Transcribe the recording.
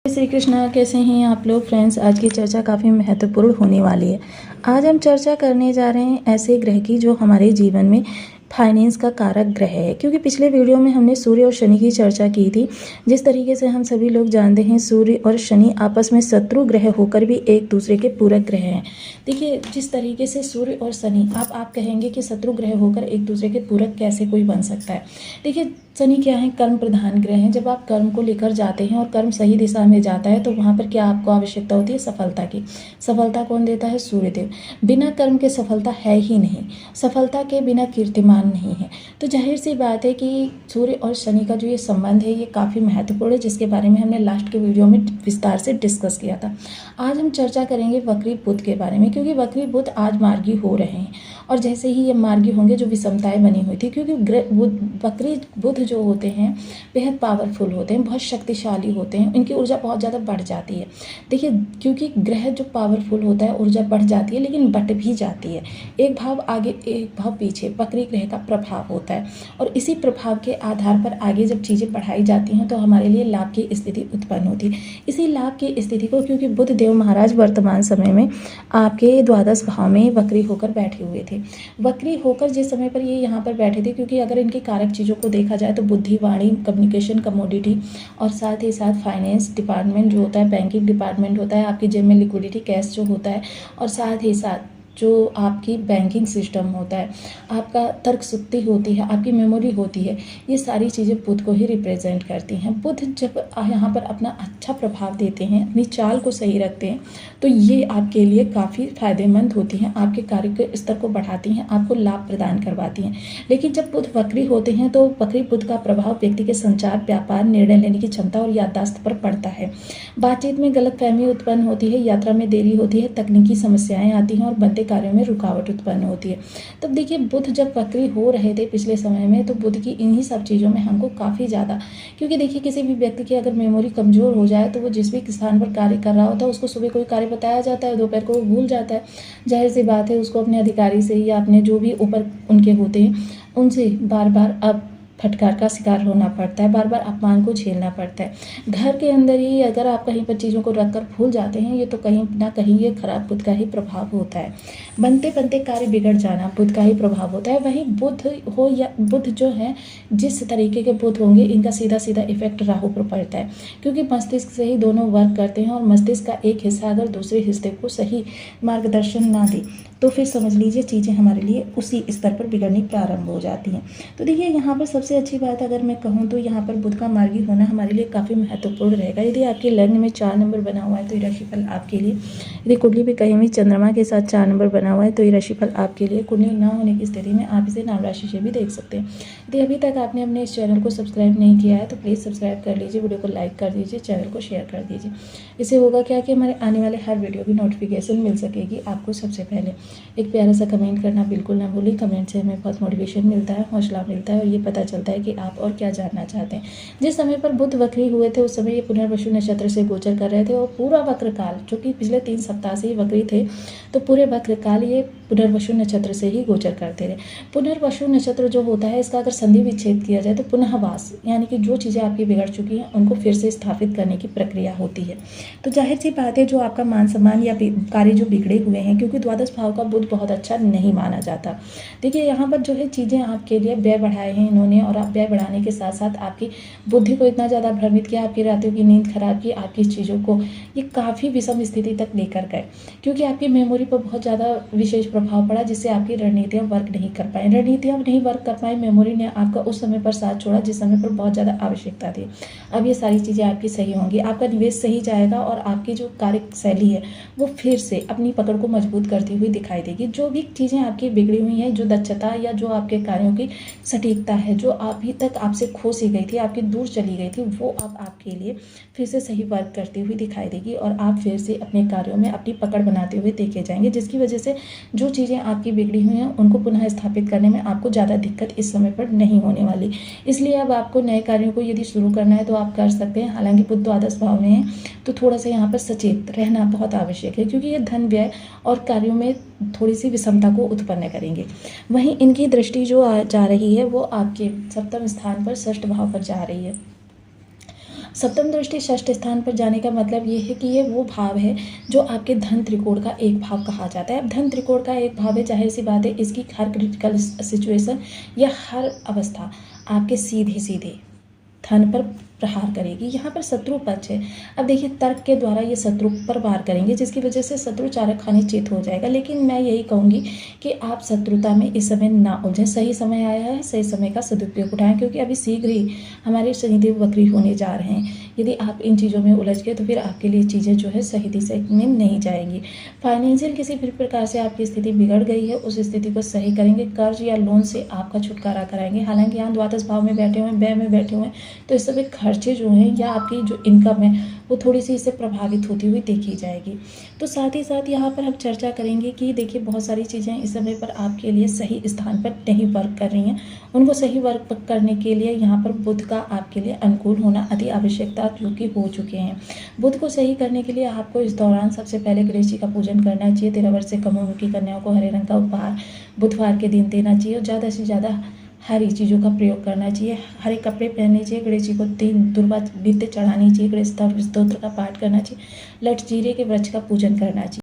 श्री कृष्णा, कैसे हैं आप लोग फ्रेंड्स। आज की चर्चा काफ़ी महत्वपूर्ण होने वाली है। आज हम चर्चा करने जा रहे हैं ऐसे ग्रह की जो हमारे जीवन में फाइनेंस का कारक ग्रह है, क्योंकि पिछले वीडियो में हमने सूर्य और शनि की चर्चा की थी। जिस तरीके से हम सभी लोग जानते हैं सूर्य और शनि आपस में शत्रु ग्रह होकर भी एक दूसरे के पूरक ग्रह हैं। देखिए, जिस तरीके से सूर्य और शनि आप कहेंगे कि शत्रु ग्रह होकर एक दूसरे के पूरक कैसे कोई बन सकता है। देखिए, शनि क्या है, कर्म प्रधान ग्रह हैं। जब आप कर्म को लेकर जाते हैं और कर्म सही दिशा में जाता है तो वहाँ पर क्या आपको आवश्यकता होती है, सफलता की। सफलता कौन देता है, सूर्यदेव। बिना कर्म के सफलता है ही नहीं, सफलता के बिना कीर्तिमान नहीं है। तो जाहिर सी बात है कि सूर्य और शनि का जो ये संबंध है ये काफ़ी महत्वपूर्ण है, जिसके बारे में हमने लास्ट के वीडियो में विस्तार से डिस्कस किया था। आज हम चर्चा करेंगे वक्री बुध के बारे में, क्योंकि वक्री बुध आज मार्गी हो रहे हैं और जैसे ही ये मार्गी होंगे जो विषमताएं बनी हुई थी, क्योंकि वक्री बुध जो होते हैं बेहद पावरफुल होते हैं, बहुत शक्तिशाली होते हैं, इनकी ऊर्जा बहुत ज़्यादा बढ़ जाती है। देखिए, क्योंकि ग्रह जो पावरफुल होता है ऊर्जा बढ़ जाती है लेकिन बट भी जाती है। एक भाव आगे एक भाव पीछे वक्री ग्रह का प्रभाव होता है और इसी प्रभाव के आधार पर आगे जब चीज़ें बढ़ाई जाती हैं तो हमारे लिए लाभ की स्थिति उत्पन्न होती है। इसी लाभ की स्थिति को, क्योंकि बुध देव महाराज वर्तमान समय में आपके द्वादश भाव में वक्री होकर बैठे हुए थे। वक्री होकर जिस समय पर ये यहाँ पर बैठे थे, क्योंकि अगर इनकी कारक चीज़ों को देखा जाए तो बुद्धि, वाणी, कम्युनिकेशन, कमोडिटी और साथ ही साथ फाइनेंस डिपार्टमेंट जो होता है, बैंकिंग डिपार्टमेंट होता है, आपकी जेब में लिक्विडिटी कैश जो होता है और साथ ही साथ जो आपकी बैंकिंग सिस्टम होता है, आपका तर्क शक्ति होती है, आपकी मेमोरी होती है, ये सारी चीज़ें बुध को ही रिप्रेजेंट करती हैं। बुध जब यहाँ पर अपना अच्छा प्रभाव देते हैं, अपनी चाल को सही रखते हैं, तो ये आपके लिए काफ़ी फायदेमंद होती हैं, आपके कार्य के स्तर को बढ़ाती हैं, आपको लाभ प्रदान करवाती हैं। लेकिन जब बुध वक्री होते हैं तो वक्री बुध का प्रभाव व्यक्ति के संचार, व्यापार, निर्णय लेने की क्षमता और याददाश्त पर पड़ता है। बातचीत में गलतफहमी उत्पन्न होती है, यात्रा में देरी होती है, तकनीकी समस्याएं आती हैं और बनते कार्यों में रुकावट उत्पन्न होती है। तब देखिए, बुध जब वक्री हो रहे थे पिछले समय में तो बुध की इन्हीं सब चीज़ों में हमको काफ़ी ज़्यादा, क्योंकि देखिए किसी भी व्यक्ति की अगर मेमोरी कमज़ोर हो जाए तो वो जिस भी स्थान पर कार्य कर रहा होता है उसको सुबह कोई कार्य बताया जाता है, दोपहर को वो भूल जाता है। जाहिर सी बात है उसको अपने अधिकारी से या अपने जो भी ऊपर उनके होते हैं उनसे बार बार अब फटकार का शिकार होना पड़ता है, बार बार अपमान को झेलना पड़ता है। घर के अंदर ही अगर आप कहीं पर चीज़ों को रखकर भूल जाते हैं, ये तो कहीं ना कहीं ये खराब बुध का ही प्रभाव होता है। बनते बनते कार्य बिगड़ जाना बुध का ही प्रभाव होता है। वहीं बुध हो या बुध जो है, जिस तरीके के बुध होंगे इनका सीधा सीधा इफेक्ट राहु पर पड़ता है, क्योंकि मस्तिष्क से ही दोनों वर्क करते हैं और मस्तिष्क का एक हिस्सा अगर दूसरे हिस्से को सही मार्गदर्शन ना दे तो फिर समझ लीजिए चीज़ें हमारे लिए उसी स्तर पर बिगड़नी प्रारंभ हो जाती हैं। तो देखिए, यहाँ पर सबसे अच्छी बात अगर मैं कहूँ तो यहाँ पर बुध का मार्गी होना हमारे लिए काफ़ी महत्वपूर्ण रहेगा। यदि आपके लग्न में 4 नंबर बना हुआ है तो ये राशिफल आपके लिए, यदि कुंडली भी कहीं भी चंद्रमा के साथ 4 नंबर बना हुआ है तो ये राशिफल आपके लिए। कुंडली ना होने की स्थिति में आप इसे नाम राशि से भी देख सकते हैं। यदि अभी तक आपने अपने इस चैनल को सब्सक्राइब नहीं किया है तो प्लीज़ सब्सक्राइब कर लीजिए, वीडियो को लाइक कर दीजिए, चैनल को शेयर कर दीजिए। इससे होगा क्या कि हमारे आने वाले हर वीडियो की नोटिफिकेशन मिल सकेगी आपको सबसे पहले। एक प्यारा सा कमेंट करना बिल्कुल ना भूलिए, कमेंट से हमें बहुत मोटिवेशन मिलता है, हौसला मिलता है और ये पता चलता है कि आप और क्या जानना चाहते हैं। जिस समय पर बुध वक्री हुए थे उस समय ये पुनर्वसु नक्षत्र से गोचर कर रहे थे और पूरा वक्र काल, जो कि पिछले 3 सप्ताह से ही वक्री थे, तो पूरे वक्र काल ये पुनर्वसु नक्षत्र से ही गोचर करते रहे। पुनर्वसु नक्षत्र जो होता है इसका अगर संधि विच्छेद किया जाए तो पुनः वास, यानी कि जो चीज़ें आपकी बिगड़ चुकी हैं उनको फिर से स्थापित करने की प्रक्रिया होती है। तो जाहिर सी बात है जो आपका मान सम्मान या कार्य जो बिगड़े हुए हैं, क्योंकि द्वादश भाव का बुध बहुत अच्छा नहीं माना जाता। देखिए, यहाँ पर जो है चीज़ें आपके लिए व्यय बढ़ाए हैं इन्होंने और आप व्यय बढ़ाने के साथ साथ आपकी बुद्धि को इतना ज़्यादा भ्रमित किया, आपकी रातों की नींद खराब की, आपकी चीज़ों को ये काफ़ी विषम स्थिति तक लेकर गए, क्योंकि आपकी मेमोरी पर बहुत ज़्यादा विशेष प्रभाव पड़ा जिससे आपकी रणनीतियाँ वर्क नहीं कर पाई। रणनीतियाँ नहीं वर्क कर पाई, मेमोरी ने आपका उस समय पर साथ छोड़ा जिस समय पर बहुत ज़्यादा आवश्यकता थी। अब ये सारी चीज़ें आपकी सही होंगी, आपका निवेश सही जाएगा और आपकी जो कार्य शैली है वो फिर से अपनी पकड़ को मजबूत करती हुई दिखाई देगी। जो भी चीज़ें आपकी बिगड़ी हुई हैं, जो दक्षता या जो आपके कार्यों की सटीकता है जो अभी तक आपसे खो सी गई थी, आपकी दूर चली गई थी, वो अब आपके लिए फिर से सही वर्क करती हुई दिखाई देगी और आप फिर से अपने कार्यों में अपनी पकड़ बनाते हुए देखे जाएंगे, जिसकी वजह से जो चीज़ें आपकी बिगड़ी हुई हैं उनको पुनः स्थापित करने में आपको ज़्यादा दिक्कत इस समय पर नहीं होने वाली। इसलिए अब आपको नए कार्यों को यदि शुरू करना है तो आप कर सकते हैं। हालांकि बुध द्वादश भाव में है तो थोड़ा सा यहाँ पर सचेत रहना बहुत आवश्यक है, क्योंकि ये धन व्यय और कार्यों में थोड़ी सी विषमता को उत्पन्न करेंगे। वहीं इनकी दृष्टि जो जा रही है वो आपके 7वें स्थान पर 6ठ भाव पर जा रही है। सप्तम दृष्टि षष्ठ स्थान पर जाने का मतलब ये है कि ये वो भाव है जो आपके धन त्रिकोण का एक भाव कहा जाता है। अब धन त्रिकोण का एक भाव है, जाहिर सी बात है इसकी हर क्रिटिकल सिचुएशन या हर अवस्था आपके सीधे सीधे धन पर प्रहार करेगी। यहाँ पर शत्रु पक्ष है। अब देखिए तर्क के द्वारा ये शत्रु पर वार करेंगे, जिसकी वजह से शत्रु चारक खाने चित हो जाएगा। लेकिन मैं यही कहूँगी कि आप शत्रुता में इस समय ना उलझें। सही समय आया है, सही समय का सदुपयोग उठाएं, क्योंकि अभी शीघ्र ही हमारे शनिदेव वक्री होने जा रहे हैं। यदि आप इन चीज़ों में उलझ गए तो फिर आपके लिए चीज़ें जो है सही दिशा में नहीं जाएंगी। फाइनेंशियल किसी भी प्रकार से आपकी स्थिति बिगड़ गई है, उस स्थिति को सही करेंगे। कर्ज या लोन से आपका छुटकारा कराएंगे। हालांकि यहाँ द्वादश भाव में बैठे हुए हैं, व्यय में बैठे हुए हैं, तो इस समय खर्चे जो हैं या आपकी जो इनकम है वो थोड़ी सी इससे प्रभावित होती हुई देखी जाएगी। तो साथ ही साथ यहाँ पर हम चर्चा करेंगे कि देखिए बहुत सारी चीज़ें इस समय पर आपके लिए सही स्थान पर नहीं वर्क कर रही हैं। उनको सही वर्क करने के लिए यहाँ पर बुध का आपके लिए अनुकूल होना अति आवश्यकता जो कि हो चुके हैं। बुध को सही करने के लिए आपको इस दौरान सबसे पहले गणेश जी का पूजन करना चाहिए। 13 वर्ष से कम उम्र की कन्याओं को हरे रंग का उपहार बुधवार के दिन देना चाहिए और ज़्यादा से ज़्यादा हरी चीज़ों का प्रयोग करना चाहिए। हरे कपड़े पहनने चाहिए। गणेश जी को 3 दुर्वा नित्य चढ़ानी चाहिए। गणेश स्तोत्र का पाठ करना चाहिए। लठ जीरे के वृक्ष का पूजन करना चाहिए।